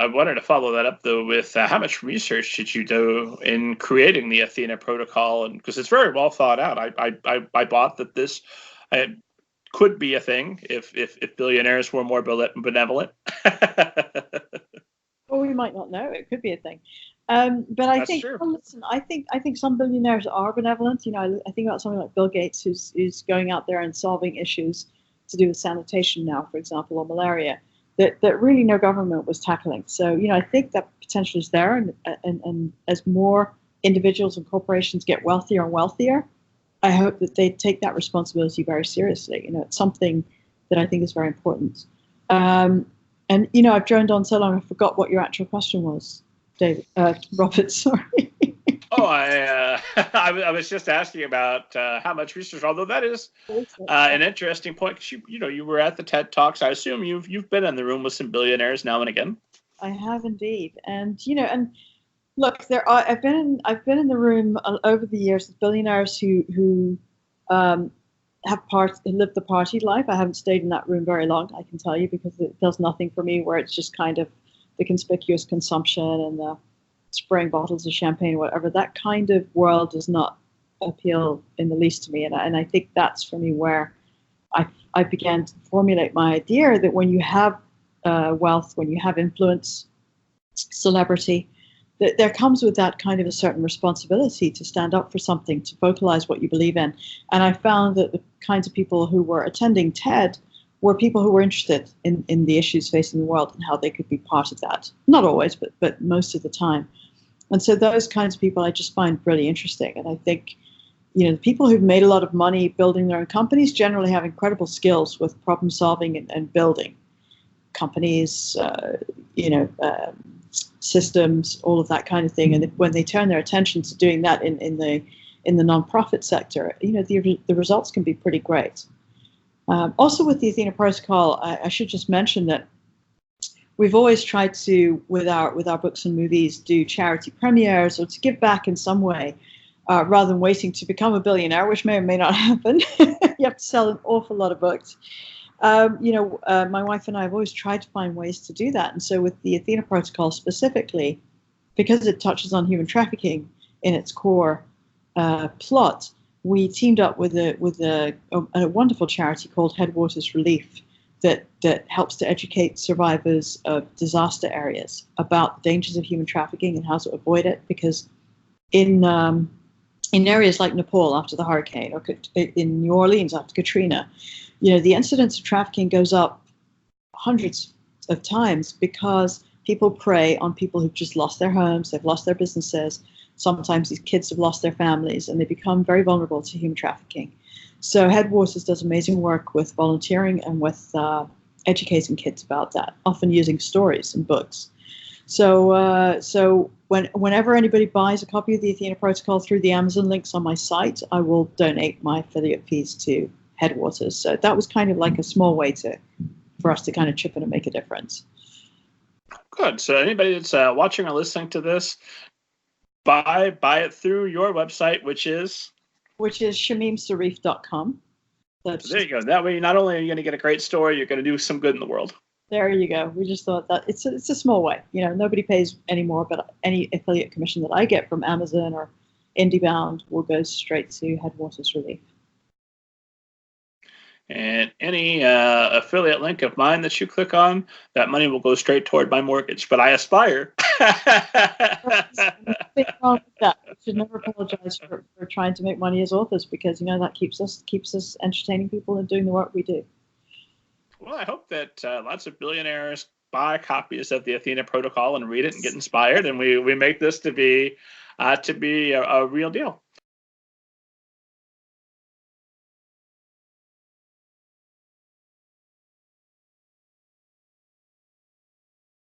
I wanted to follow that up though with how much research did you do in creating the Athena Protocol? And because it's very well thought out, I bought that this could be a thing if billionaires were more benevolent. Well, we might not know. It could be a thing. But I think, well, listen, I think some billionaires are benevolent. You know, I think about something like Bill Gates, who's going out there and solving issues to do with sanitation now, for example, or malaria, that really no government was tackling. So, you know, I think that potential is there, and as more individuals and corporations get wealthier and wealthier, I hope that they take that responsibility very seriously. You know, it's something that I think is very important. And, you know, I've droned on so long, I forgot what your actual question was, David. Robert, sorry. Oh, I was just asking about how much research, although that is an interesting point, because you were at the TED Talks. I assume you've been in the room with some billionaires now and again. I have indeed. And, you know, and look, I've been in the room over the years with billionaires who have lived the party life. I haven't stayed in that room very long, I can tell you, because it does nothing for me, where it's just kind of the conspicuous consumption and the spraying bottles of champagne or whatever. That kind of world does not appeal in the least to me. And I think that's for me where I began to formulate my idea that when you have wealth, when you have influence, celebrity, that there comes with that kind of a certain responsibility to stand up for something, to vocalize what you believe in. And I found that the kinds of people who were attending TED were people who were interested in the issues facing the world and how they could be part of that. Not always, but most of the time. And so those kinds of people I just find really interesting. And I think, you know, the people who've made a lot of money building their own companies generally have incredible skills with problem solving and building companies, systems, all of that kind of thing. And when they turn their attention to doing that in the nonprofit sector, you know, the results can be pretty great. Also with the Athena Protocol, I should just mention that we've always tried to, with our books and movies, do charity premieres or to give back in some way, rather than waiting to become a billionaire, which may or may not happen. You have to sell an awful lot of books. My wife and I have always tried to find ways to do that. And so with the Athena Protocol specifically, because it touches on human trafficking in its core plot, we teamed up with a wonderful charity called Headwaters Relief that helps to educate survivors of disaster areas about the dangers of human trafficking and how to avoid it. Because in areas like Nepal after the hurricane, or in New Orleans after Katrina, you know, the incidence of trafficking goes up hundreds of times because people prey on people who've just lost their homes, they've lost their businesses. Sometimes these kids have lost their families and they become very vulnerable to human trafficking. So Headwaters does amazing work with volunteering and with educating kids about that, often using stories and books. So whenever anybody buys a copy of the Athena Protocol through the Amazon links on my site, I will donate my affiliate fees to Headwaters. So that was kind of like a small way for us to kind of chip in and make a difference. Good. So anybody that's watching or listening to this, buy it through your website, which is shamimsarif.com. So there you go. That way, not only are you going to get a great story, you're going to do some good in the world. There you go. We just thought that it's a small way. You know, nobody pays anymore, but any affiliate commission that I get from Amazon or IndieBound will go straight to Headwaters Relief. And any affiliate link of mine that you click on, that money will go straight toward my mortgage. But I aspire. Nothing wrong with that. We should never apologize for trying to make money as authors, because, you know, that keeps us entertaining people and doing the work we do. Well, I hope that lots of billionaires buy copies of the Athena Protocol and read it and get inspired, and we make this to be a real deal.